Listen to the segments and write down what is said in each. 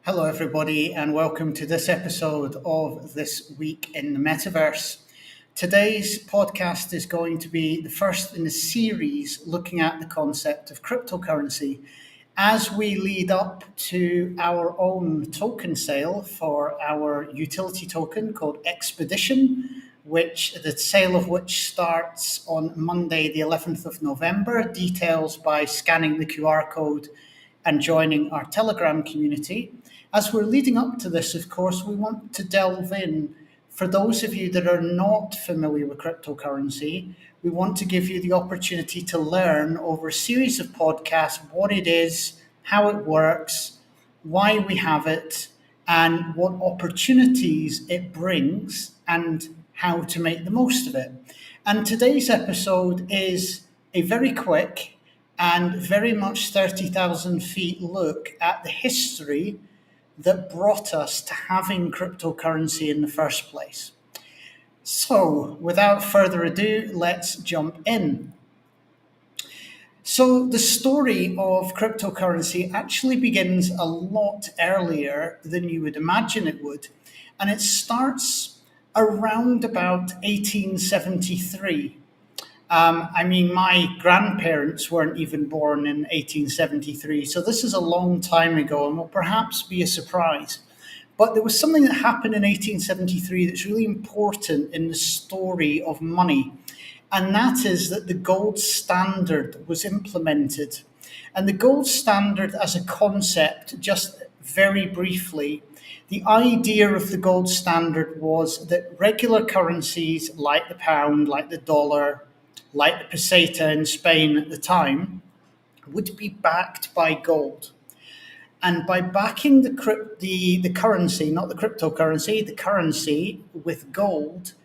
Hello, everybody, and welcome to this episode of This Week in the Metaverse. Today's podcast is going to be the first in a series looking at the concept of cryptocurrency as we lead up to our own token sale for our utility token called Expedition, the sale of which starts on Monday, the 11th of November. Details by scanning the QR code and joining our Telegram community. As we're leading up to this, of course, we want to delve in. For those of you that are not familiar with cryptocurrency, we want to give you the opportunity to learn over a series of podcasts what it is, how it works, why we have it, and what opportunities it brings, and how to make the most of it. And today's episode is a very quick and very much 30,000 feet look at the history that brought us to having cryptocurrency in the first place. So, without further ado, let's jump in. So, the story of cryptocurrency actually begins a lot earlier than you would imagine it would, and it starts around about 1873. My grandparents weren't even born in 1873, so this is a long time ago and will perhaps be a surprise. But there was something that happened in 1873 that's really important in the story of money, and that is that the gold standard was implemented. And the gold standard as a concept, just very briefly, the idea of the gold standard was that regular currencies like the pound, like the dollar, like the peseta in Spain at the time, would be backed by gold. And by backing the currency, not the cryptocurrency, the currency with gold,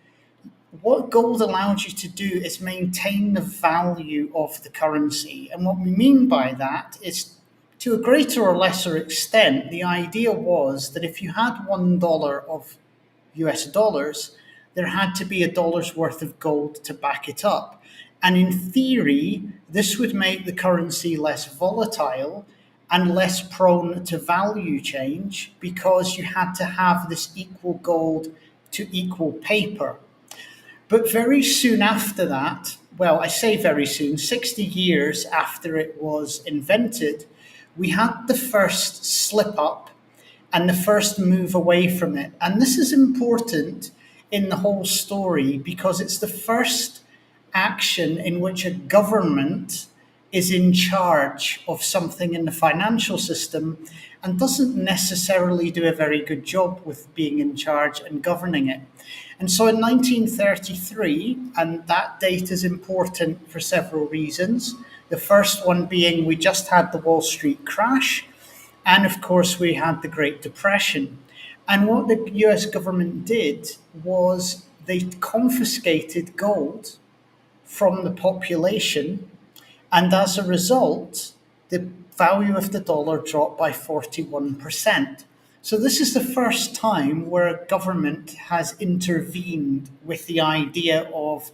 what gold allows you to do is maintain the value of the currency. And what we mean by that is, to a greater or lesser extent, the idea was that if you had $1 of US dollars, there had to be $1 worth of gold to back it up. And in theory, this would make the currency less volatile and less prone to value change because you had to have this equal gold to equal paper. But very soon after that, well, I say very soon, 60 years after it was invented, we had the first slip up and the first move away from it. And this is important in the whole story because it's the first action in which a government is in charge of something in the financial system and doesn't necessarily do a very good job with being in charge and governing it. And so in 1933, and that date is important for several reasons. The first one being we just had the Wall Street crash, and of course, we had the Great Depression. And what the US government did was they confiscated gold from the population, and as a result, the value of the dollar dropped by 41%. So, this is the first time where a government has intervened with the idea of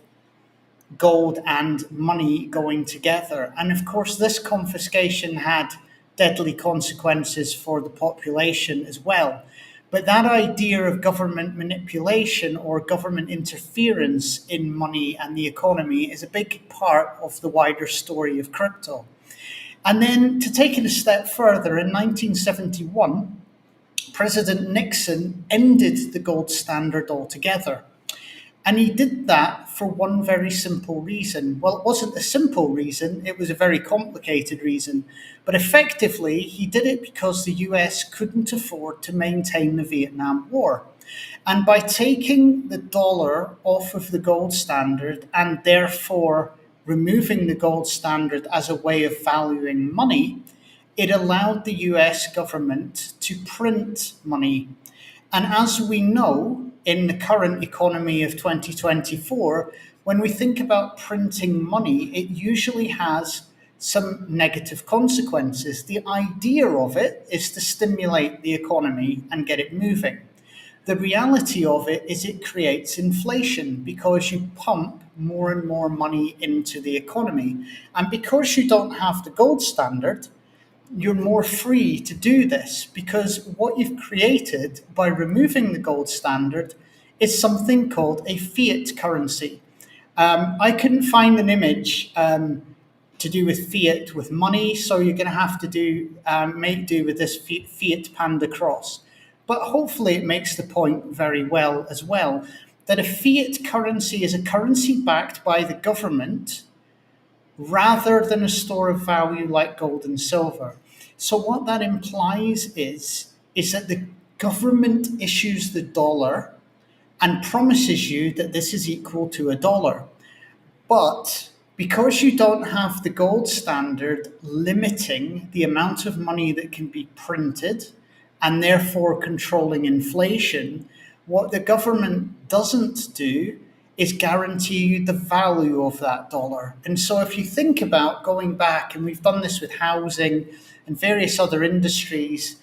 gold and money going together. And of course, this confiscation had deadly consequences for the population as well. But that idea of government manipulation or government interference in money and the economy is a big part of the wider story of crypto. And then to take it a step further, in 1971, President Nixon ended the gold standard altogether. And he did that for one very simple reason. Well, it wasn't a simple reason, it was a very complicated reason. But effectively, he did it because the US couldn't afford to maintain the Vietnam War. And by taking the dollar off of the gold standard and therefore removing the gold standard as a way of valuing money, it allowed the US government to print money. And as we know, in the current economy of 2024, when we think about printing money, it usually has some negative consequences. The idea of it is to stimulate the economy and get it moving. The reality of it is it creates inflation because you pump more and more money into the economy. And because you don't have the gold standard, you're more free to do this because what you've created by removing the gold standard is something called a fiat currency. I couldn't find an image to do with fiat with money, so you're going to have to make do with this fiat panda cross. But hopefully, it makes the point very well as well that a fiat currency is a currency backed by the government rather than a store of value like gold and silver. So what that implies is that the government issues the dollar and promises you that this is equal to a dollar. But because you don't have the gold standard limiting the amount of money that can be printed and therefore controlling inflation, what the government doesn't do is guarantee you the value of that dollar. And so if you think about going back, and we've done this with housing and various other industries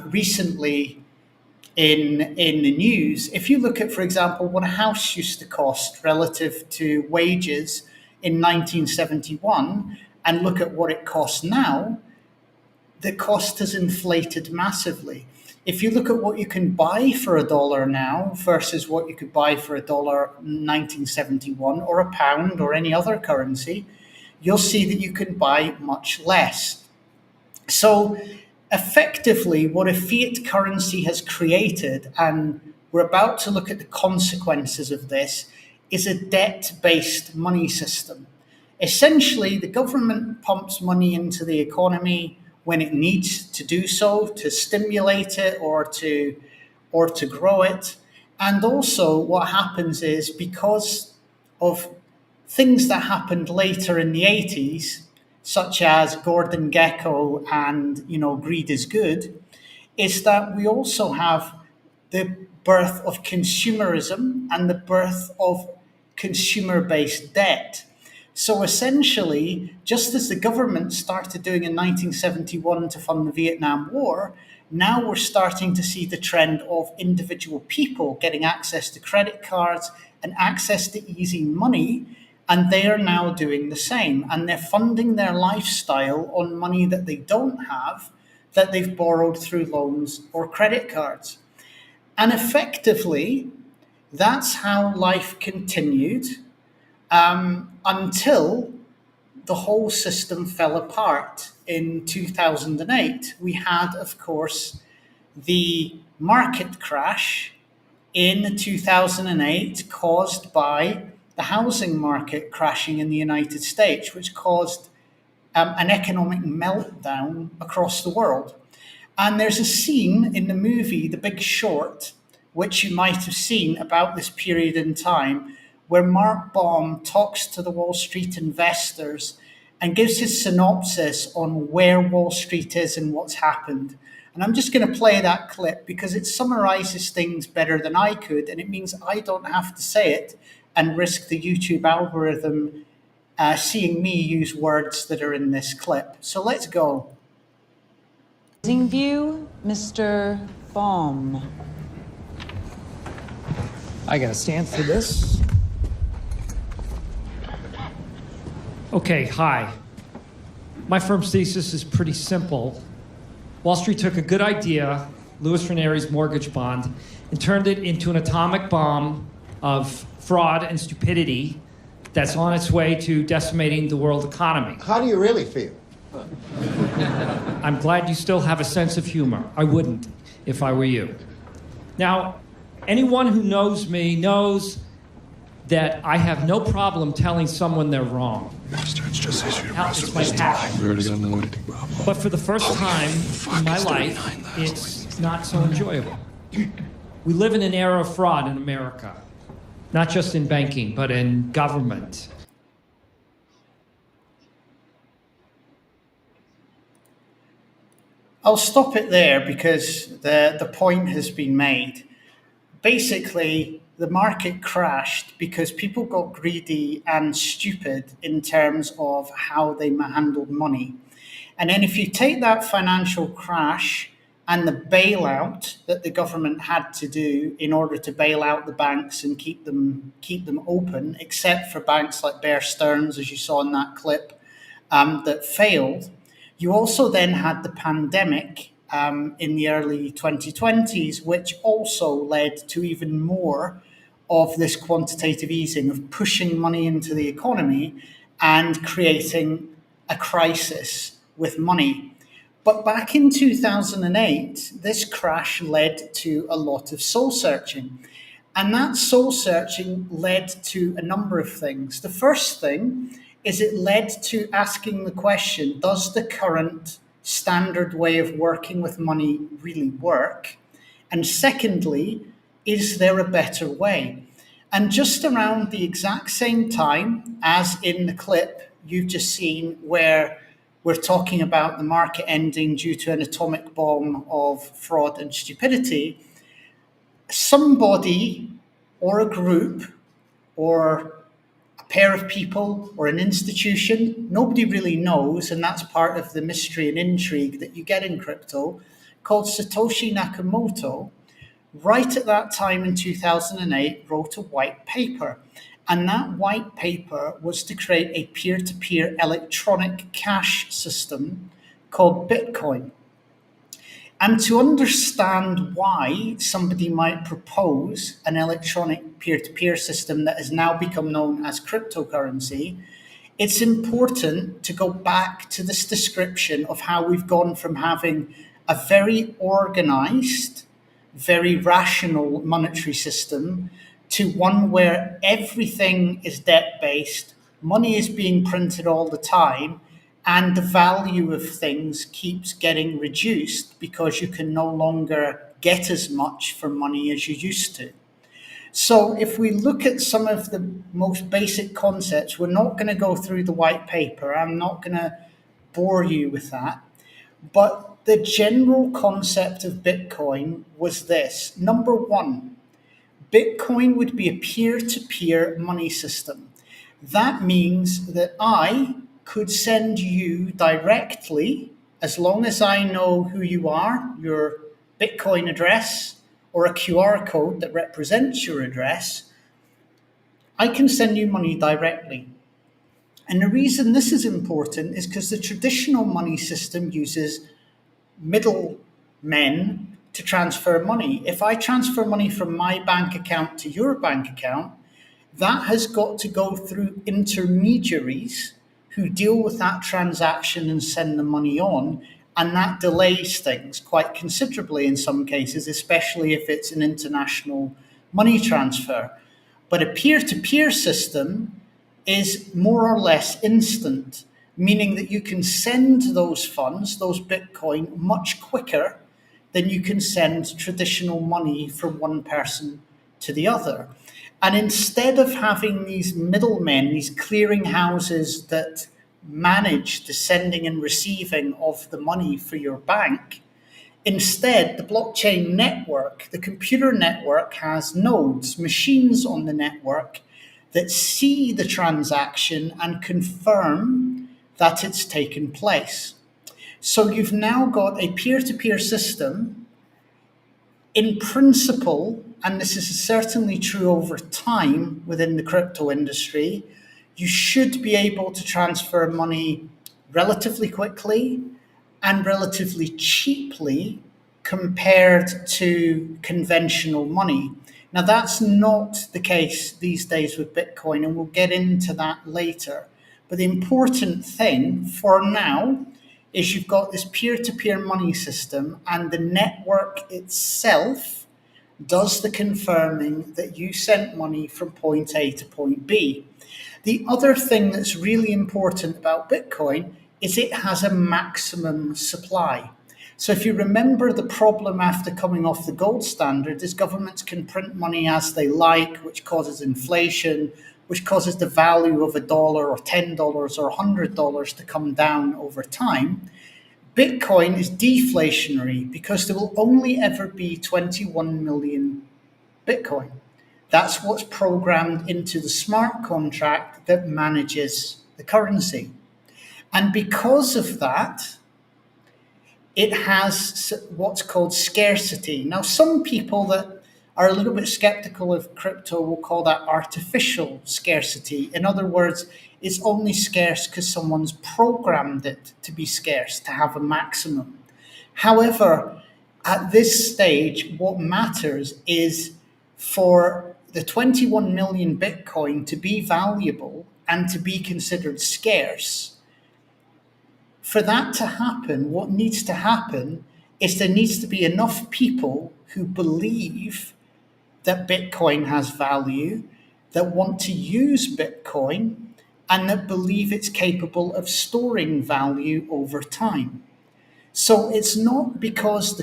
recently in the news, if you look at, for example, what a house used to cost relative to wages in 1971 and look at what it costs now, the cost has inflated massively. If you look at what you can buy for a dollar now versus what you could buy for a dollar in 1971 or a pound or any other currency, you'll see that you can buy much less. So effectively, what a fiat currency has created, and we're about to look at the consequences of this, is a debt-based money system. Essentially, the government pumps money into the economy when it needs to do so to stimulate it or to grow it. And also what happens is because of things that happened later in the 80s, such as Gordon Gekko and Greed is Good, is that we also have the birth of consumerism and the birth of consumer-based debt. So essentially, just as the government started doing in 1971 to fund the Vietnam War, now we're starting to see the trend of individual people getting access to credit cards and access to easy money, and they are now doing the same. And they're funding their lifestyle on money that they don't have, that they've borrowed through loans or credit cards. And effectively, that's how life continued until the whole system fell apart in 2008. We had, of course, the market crash in 2008 caused by the housing market crashing in the United States, which caused an economic meltdown across the world. And there's a scene in the movie The Big Short, which you might have seen about this period in time, where Mark Baum talks to the Wall Street investors and gives his synopsis on where Wall Street is and what's happened. And I'm just going to play that clip because it summarizes things better than I could, and it means I don't have to say it and risk the YouTube algorithm seeing me use words that are in this clip. So let's go. View, Mr. Baum. I gotta stand for this. Okay, hi. My firm's thesis is pretty simple. Wall Street took a good idea, Louis Ranieri's mortgage bond, and turned it into an atomic bomb of fraud and stupidity that's on its way to decimating the world economy. How do you really feel? I'm glad you still have a sense of humor. I wouldn't if I were you. Now, anyone who knows me knows that I have no problem telling someone they're wrong. It's just It's my passion. But for the first time in my life, it's not so enjoyable. We live in an era of fraud in America, not just in banking, but in government. I'll stop it there because the point has been made. Basically, the market crashed because people got greedy and stupid in terms of how they handled money. And then if you take that financial crash and the bailout that the government had to do in order to bail out the banks and keep them open, except for banks like Bear Stearns, as you saw in that clip, that failed, you also then had the pandemic in the early 2020s, which also led to even more of this quantitative easing, of pushing money into the economy and creating a crisis with money. But back in 2008, this crash led to a lot of soul searching. And that soul searching led to a number of things. The first thing is it led to asking the question, does the current standard way of working with money really work? And secondly, is there a better way? And just around the exact same time as in the clip you've just seen, where we're talking about the market ending due to an atomic bomb of fraud and stupidity, somebody or a group or a pair of people or an institution, nobody really knows, and that's part of the mystery and intrigue that you get in crypto, called Satoshi Nakamoto, right at that time in 2008, wrote a white paper. And that white paper was to create a peer-to-peer electronic cash system called Bitcoin. And to understand why somebody might propose an electronic peer-to-peer system that has now become known as cryptocurrency, it's important to go back to this description of how we've gone from having a very organized, very rational monetary system to one where everything is debt-based, money is being printed all the time, and the value of things keeps getting reduced because you can no longer get as much for money as you used to. So if we look at some of the most basic concepts, we're not going to go through the white paper. I'm not going to bore you with that. But the general concept of Bitcoin was this. Number one, Bitcoin would be a peer-to-peer money system. That means that I could send you directly, as long as I know who you are, your Bitcoin address, or a QR code that represents your address, I can send you money directly. And the reason this is important is because the traditional money system uses middlemen to transfer money. If I transfer money from my bank account to your bank account, that has got to go through intermediaries who deal with that transaction and send the money on, and that delays things quite considerably in some cases, especially if it's an international money transfer. But a peer-to-peer system is more or less instant. meaning that you can send those funds, those Bitcoin, much quicker than you can send traditional money from one person to the other. And instead of having these middlemen, these clearing houses that manage the sending and receiving of the money for your bank, instead, the blockchain network, the computer network, has nodes, machines on the network that see the transaction and confirm that it's taken place. So you've now got a peer-to-peer system. In principle, and this is certainly true over time within the crypto industry, you should be able to transfer money relatively quickly and relatively cheaply compared to conventional money. Now, that's not the case these days with Bitcoin, and we'll get into that later. But the important thing for now is you've got this peer-to-peer money system, and the network itself does the confirming that you sent money from point A to point B. The other thing that's really important about Bitcoin is it has a maximum supply. So if you remember, the problem after coming off the gold standard is governments can print money as they like, which causes inflation, which causes the value of $1 or $10 or $100 to come down over time. Bitcoin is deflationary because there will only ever be 21 million Bitcoin. That's what's programmed into the smart contract that manages the currency. And because of that, it has what's called scarcity. Now, some people that are a little bit skeptical of crypto will call that artificial scarcity. In other words, it's only scarce because someone's programmed it to be scarce, to have a maximum. However, at this stage, what matters is for the 21 million Bitcoin to be valuable and to be considered scarce. For that to happen, what needs to happen is there needs to be enough people who believe that Bitcoin has value, that want to use Bitcoin, and that believe it's capable of storing value over time. So it's not because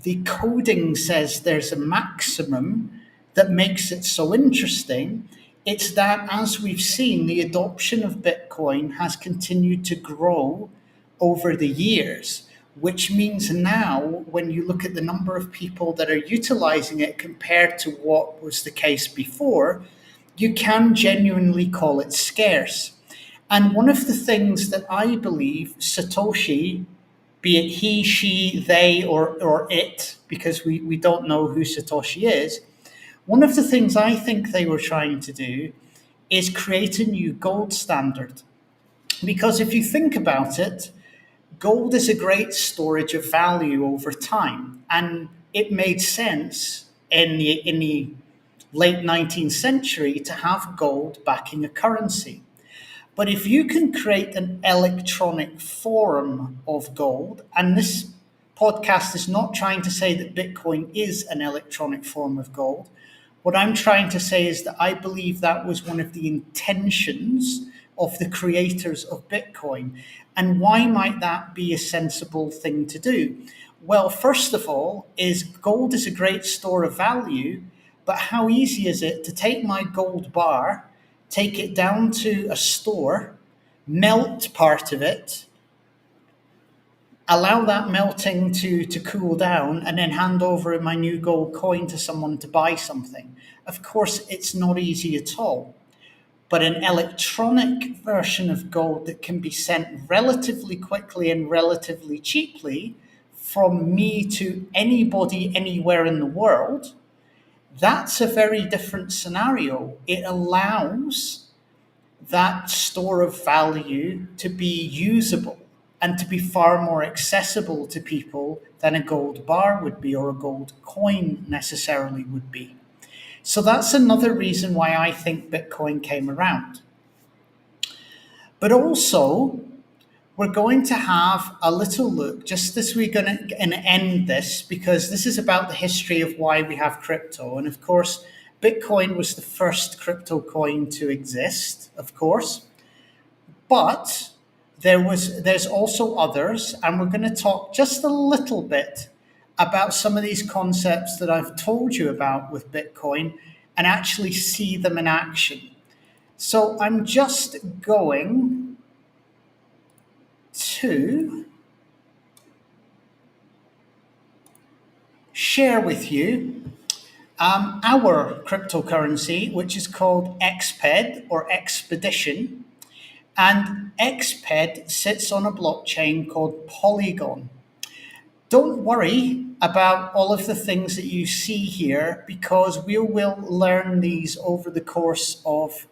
the coding says there's a maximum that makes it so interesting. It's that, as we've seen, the adoption of Bitcoin has continued to grow over the years, which means now when you look at the number of people that are utilizing it compared to what was the case before, you can genuinely call it scarce. And one of the things that I believe Satoshi, be it he, she, they, or it, because we don't know who Satoshi is, one of the things I think they were trying to do is create a new gold standard. Because if you think about it, gold is a great storage of value over time, and it made sense in the late 19th century to have gold backing a currency. But if you can create an electronic form of gold, and this podcast is not trying to say that Bitcoin is an electronic form of gold, what I'm trying to say is that I believe that was one of the intentions of the creators of Bitcoin. And why might that be a sensible thing to do? Well, first of all, is gold is a great store of value, but how easy is it to take my gold bar, take it down to a store, melt part of it, allow that melting to cool down, and then hand over my new gold coin to someone to buy something? Of course, it's not easy at all. But an electronic version of gold that can be sent relatively quickly and relatively cheaply from me to anybody anywhere in the world, that's a very different scenario. It allows that store of value to be usable and to be far more accessible to people than a gold bar would be, or a gold coin necessarily would be. So that's another reason why I think Bitcoin came around. But also, we're going to have a little look, just as we're going to end this, because this is about the history of why we have crypto. And of course, Bitcoin was the first crypto coin to exist, of course. But There's also others, and we're going to talk just a little bit about some of these concepts that I've told you about with Bitcoin and actually see them in action. So I'm just going to share with you our cryptocurrency, which is called XPED or Expedition. And XPED sits on a blockchain called Polygon. Don't worry about all of the things that you see here because we will learn these over the course of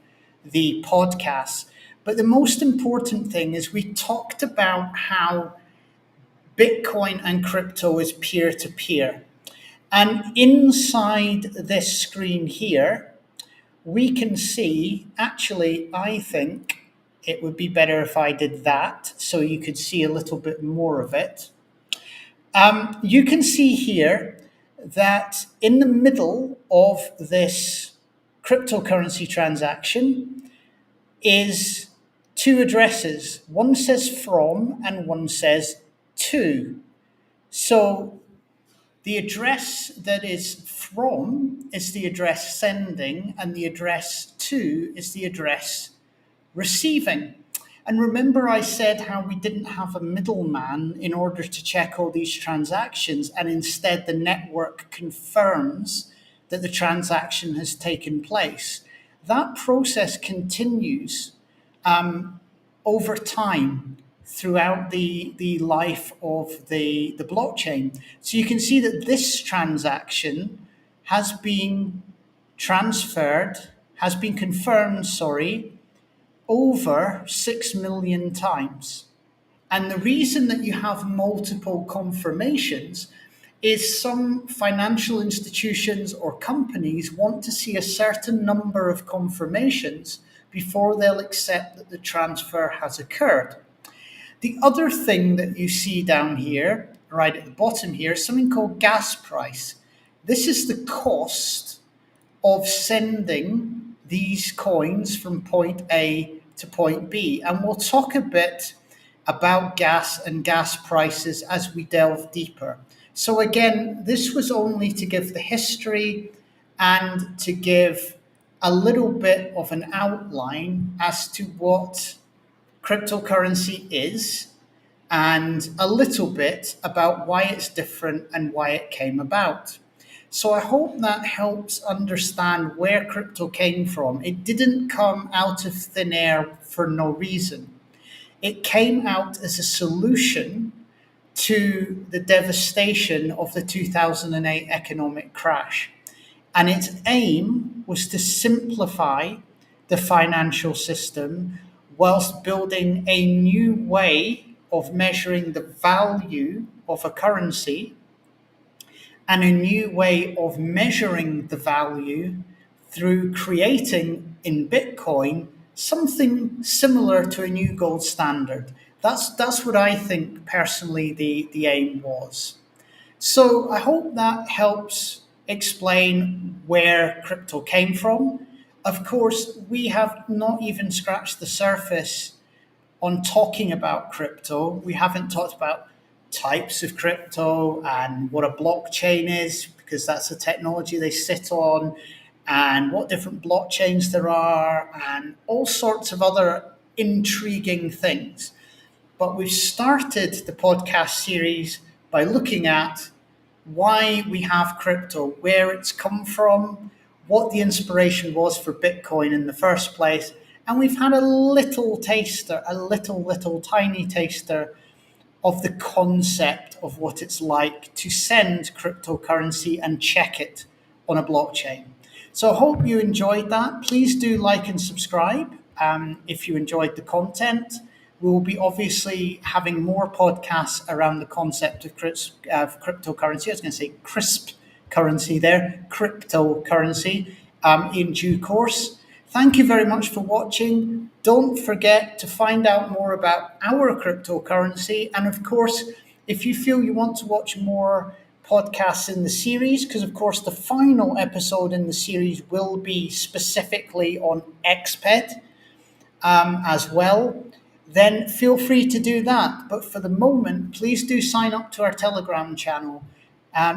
the podcast. But the most important thing is we talked about how Bitcoin and crypto is peer to peer. And inside this screen here, we can see, actually, I think it would be better if I did that so you could see a little bit more of it. You can see here that in the middle of this cryptocurrency transaction is two addresses. One says from and one says to. So the address that is from is the address sending, and the address to is the address receiving. And remember, I said how we didn't have a middleman in order to check all these transactions, and instead the network confirms that the transaction has taken place. That process continues over time throughout the life of the blockchain. So you can see that this transaction has been confirmed, over 6 million times. And the reason that you have multiple confirmations is some financial institutions or companies want to see a certain number of confirmations before they'll accept that the transfer has occurred. The other thing that you see down here, right at the bottom here, is something called gas price. This is the cost of sending these coins from point A to point B. And we'll talk a bit about gas and gas prices as we delve deeper. So again, this was only to give the history and to give a little bit of an outline as to what cryptocurrency is and a little bit about why it's different and why it came about. So I hope that helps understand where crypto came from. It didn't come out of thin air for no reason. It came out as a solution to the devastation of the 2008 economic crash. And its aim was to simplify the financial system whilst building a new way of measuring the value of a currency and a new way of measuring the value through creating in Bitcoin something similar to a new gold standard. That's what I think personally the aim was. So I hope that helps explain where crypto came from. Of course, we have not even scratched the surface on talking about crypto. We haven't talked about types of crypto and what a blockchain is, because that's a technology they sit on, and what different blockchains there are, and all sorts of other intriguing things. But we've started the podcast series by looking at why we have crypto, where it's come from, what the inspiration was for Bitcoin in the first place. And we've had a little taster, a little tiny taster of the concept of what it's like to send cryptocurrency and check it on a blockchain. So I hope you enjoyed that. Please do like and subscribe if you enjoyed the content. We will be obviously having more podcasts around the concept of cryptocurrency. I was going to say crisp currency there, cryptocurrency in due course. Thank you very much for watching. Don't forget to find out more about our cryptocurrency. And of course, if you feel you want to watch more podcasts in the series, because of course the final episode in the series will be specifically on XPED as well. then feel free to do that. But for the moment, please do sign up to our Telegram channel.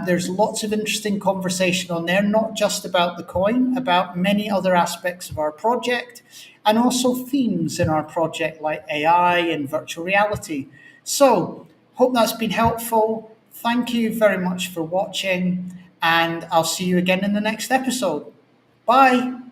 There's lots of interesting conversation on there, not just about the coin, about many other aspects of our project, and also themes in our project like AI and virtual reality. So, hope that's been helpful. Thank you very much for watching, and I'll see you again in the next episode. Bye.